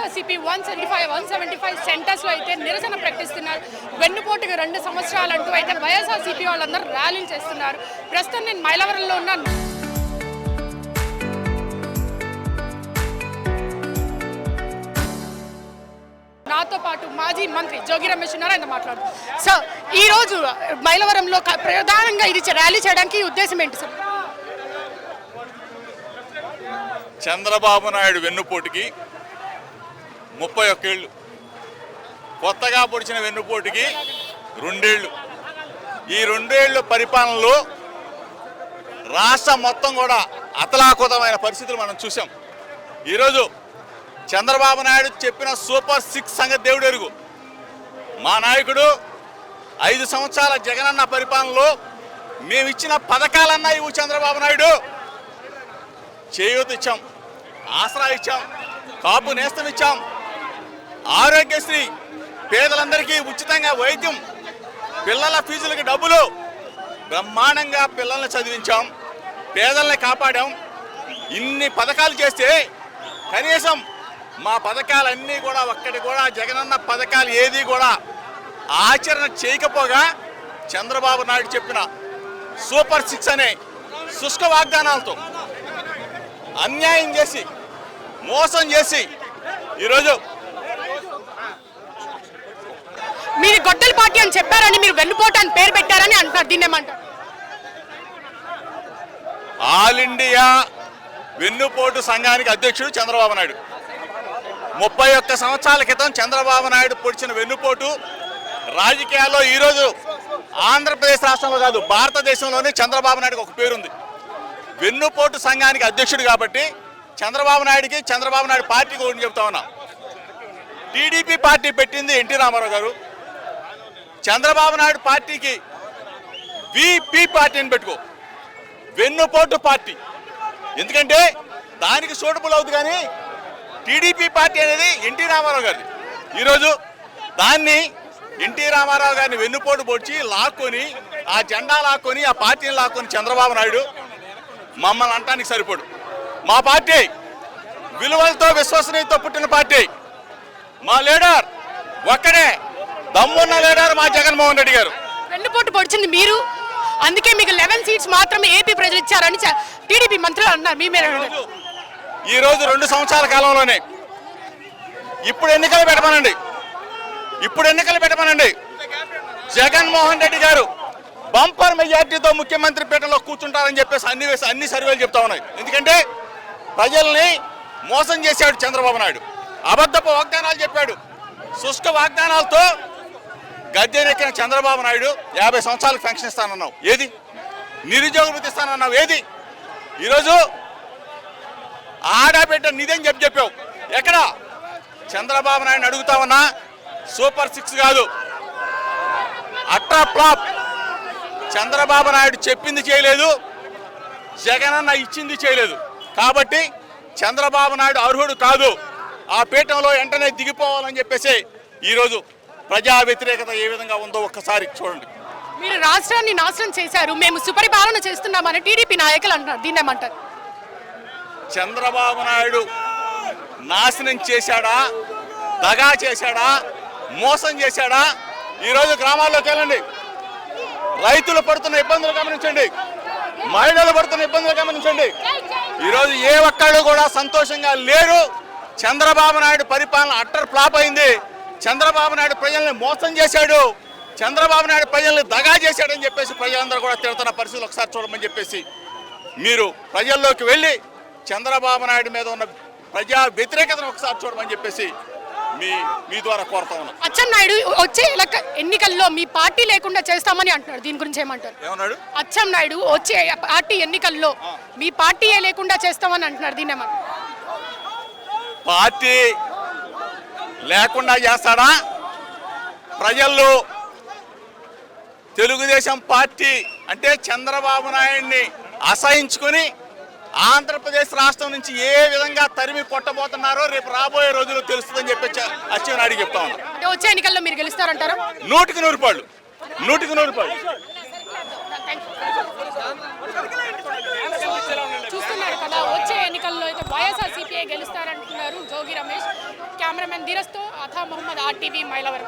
వైఎస్ఆర్సీపీ 175, 175 సెంటర్స్లో అయితే నిరసన ప్రకటిస్తున్నారు. వెన్నుపోటుగా 2 సంవత్సరాలంటూ అయితే వైఎస్ఆర్సీపీ వాళ్ళందరూ ర్యాలీలు చేస్తున్నారు. ప్రస్తుతం నేను మైలవరంలో ఉన్నాను. నాతో పాటు మాజీ మంత్రి జోగి రమేష్ ఉన్నారు, ఆయన మాట్లాడుతున్నారు. సార్, ఈరోజు మైలవరంలో ప్రధానంగా ఇది ర్యాలీ చేయడానికి ఉద్దేశం ఏంటి సార్? చంద్రబాబు నాయుడు వెన్నుపోటుకి 31 ఏళ్ళు, కొత్తగా పొడిచిన వెన్నుపోటుకి 2 ఏళ్ళు. ఈ 2 ఏళ్ళ పరిపాలనలో రాష్ట్రం మొత్తం కూడా అతలాకుతమైన పరిస్థితులు మనం చూసాం. ఈరోజు చంద్రబాబు నాయుడు చెప్పిన సూపర్ 6 సంగతి దేవుడు ఎరుగు. మా నాయకుడు 5 సంవత్సరాల జగనన్న పరిపాలనలో మేమిచ్చిన పథకాలన్నా ఇవ్వు చంద్రబాబు నాయుడు. చేయూత ఇచ్చాం, ఆసరా ఇచ్చాం, కాపు నేస్తం ఇచ్చాం, ఆరోగ్యశ్రీ, పేదలందరికీ ఉచితంగా వైద్యం, పిల్లల ఫీజులకి డబ్బులు, బ్రహ్మాండంగా పిల్లల్ని చదివించాం, పేదల్ని కాపాడాం. ఇన్ని పథకాలు చేస్తే కనీసం మా పథకాలన్నీ కూడా ఒక్కటి కూడా జగనన్న పథకాలు ఏది కూడా ఆచరణ చేయకపోగా చంద్రబాబు నాయుడు చెప్పిన సూపర్ 6 అనే శుష్క వాగ్దానాలతో అన్యాయం చేసి మోసం చేసి ఈరోజు మీరు గొడ్డలి పార్టీ అని చెప్పారని, మీరు వెన్నుపోటు అని పేరు పెట్టారని అంటారు. దీన్ని ఏమంటారు? ఆల్ ఇండియా వెన్నుపోటు సంఘానికి అధ్యక్షుడు చంద్రబాబు నాయుడు. 31 సంవత్సరాల క్రితం చంద్రబాబు నాయుడు పొడిచిన వెన్నుపోటు రాజకీయాల్లో ఈరోజు ఆంధ్రప్రదేశ్ రాష్ట్రంలో కాదు, భారతదేశంలోనే చంద్రబాబు నాయుడుకి ఒక పేరుంది. వెన్నుపోటు సంఘానికి అధ్యక్షుడు కాబట్టి చంద్రబాబు నాయుడికి, చంద్రబాబు నాయుడు పార్టీకి ఒకటి చెప్తా ఉన్నా. టీడీపీ పార్టీ పెట్టింది ఎన్టీ రామారావు గారు. చంద్రబాబు నాయుడు పార్టీకి విపి పార్టీని పెట్టుకో, వెన్నుపోటు పార్టీ. ఎందుకంటే దానికి సూటబుల్ అవుతుంది. కానీ టీడీపీ పార్టీ అనేది ఎన్టీ రామారావు గారిది. ఈరోజు దాన్ని ఎన్టీ రామారావు గారిని వెన్నుపోటు పొడిచి లాక్కొని, ఆ జెండా లాక్కొని, ఆ పార్టీని లాక్కొని చంద్రబాబు నాయుడు మమ్మల్ని అంటానికి సరిపోడు. మా పార్టీ విలువలతో, విశ్వసనీయతతో పుట్టిన పార్టీ. మా లీడర్ ఒక్కడే, దమ్మున్న లీడర్ మా జగన్మోహన్ రెడ్డి గారు. వెన్నుపోటు పొడిచింది మీరు, అందుకే మీకు 11 సీట్స్ మాత్రమే ఏపీ ప్రజలు ఇచ్చారని టీడీపీ మంత్రులు అన్నారు. మీ మీద ఈరోజు 2 సంవత్సరాల కాలంలోనే ఇప్పుడు ఎన్నికలు పెట్టమనండి. జగన్మోహన్ రెడ్డి గారు బంపర్ మెజార్టీతో ముఖ్యమంత్రి పీఠంలో కూర్చుంటారని చెప్పేసి అన్ని సర్వేలు చెప్తా ఉన్నాయి. ఎందుకంటే ప్రజల్ని మోసం చేశాడు చంద్రబాబు నాయుడు, అబద్ధపు వాగ్దానాలు చెప్పాడు. శుష్క వాగ్దానాలతో గద్దెనెక్కిన చంద్రబాబు నాయుడు 50 సంవత్సరాలకు పెన్షన్ ఇస్తానన్నావు, ఏది? నిరుద్యోగ వృత్తి ఇస్తానన్నావు, ఏది? ఈరోజు ఆడబిడ్డ నిధని చెప్పావు, ఎక్కడ? చంద్రబాబు నాయుడు అడుగుతామన్నా, సూపర్ 6 కాదు, అట్రా ఫ్లాప్. చంద్రబాబు నాయుడు చెప్పింది చేయలేదు, జగనన్న ఇచ్చింది చేయలేదు. కాబట్టి చంద్రబాబు నాయుడు అర్హుడు కాదు, ఆ పీఠంలో వెంటనే దిగిపోవాలని చెప్పేసి ఈరోజు ప్రజా వ్యతిరేకత ఏ విధంగా ఉందో ఒక్కసారి చూడండి. మీరు రాష్ట్రాన్ని నాశనం చేశారు, మేము సుపరిపాలన చేస్తున్నామని టీడీపీ నాయకులు అంటున్నారు. దీన్ని ఏమంటారు? చంద్రబాబు నాయుడు నాశనం చేశాడా, దగా చేశాడా, మోసం చేశాడా? ఈరోజు గ్రామాల్లోకి వెళ్ళండి, రైతులు పడుతున్న ఇబ్బందులు గమనించండి, మహిళలు పడుతున్న ఇబ్బందులు గమనించండి. ఈరోజు ఏ ఒక్కళ్ళు కూడా సంతోషంగా లేరు. చంద్రబాబు నాయుడు పరిపాలన అట్టర్ ఫ్లాప్ అయింది. చంద్రబాబు నాయుడు ప్రజల్ని మోసం చేశాడు, చంద్రబాబు నాయుడు ప్రజల్ని దగా చేశాడని చెప్పేసి ప్రజలందరూ కూడా తిడుతున్న పరిస్థితులు ఒకసారి చూడమని చెప్పేసి మీరు ప్రజల్లోకి వెళ్ళి చంద్రబాబు నాయుడు మీద ఉన్న ప్రజా వ్యతిరేకతను ఒకసారి చూడమని చెప్పేసి మీ ద్వారా కోరుతా ఉన్నాం. అచ్చెన్నాయుడు వచ్చే ఎన్నికల్లో మీ పార్టీ లేకుండా చేస్తామని అంటున్నాడు. దీని గురించి ఏమంటారు? ఏమన్నాడు? అచ్చెన్నాయుడు వచ్చే పార్టీ ఎన్నికల్లో మీ పార్టీయే లేకుండా చేస్తామని అంటున్నాడు. దీన్ని ఏమంటారు? పార్టీ లేకుండా చేస్తాడా? ప్రజల్లో తెలుగుదేశం పార్టీ అంటే చంద్రబాబు నాయుడిని అసహించుకొని ఆంధ్రప్రదేశ్ రాష్ట్రం నుంచి ఏ విధంగా తరిమి కొట్టబోతున్నారో రేపు రాబోయే రోజుల్లో తెలుస్తుందని చెప్పి అచ్చెన్నాయుడు చెప్తా ఉన్నా. అంటే వచ్చే ఎన్నికల్లో మీరు గెలుస్తారంటారా? 100కి 100 రూపాయలు. చూస్తున్నారు కదా, వచ్చే ఎన్నికల్లో అయితే వైఎస్ఆర్సీపీ గెలుస్తారంటున్నారు జోగి రమేష్. కెమెరామెన్ ధీరస్తో అథా మొహమ్మద్ RTV మైలవరం.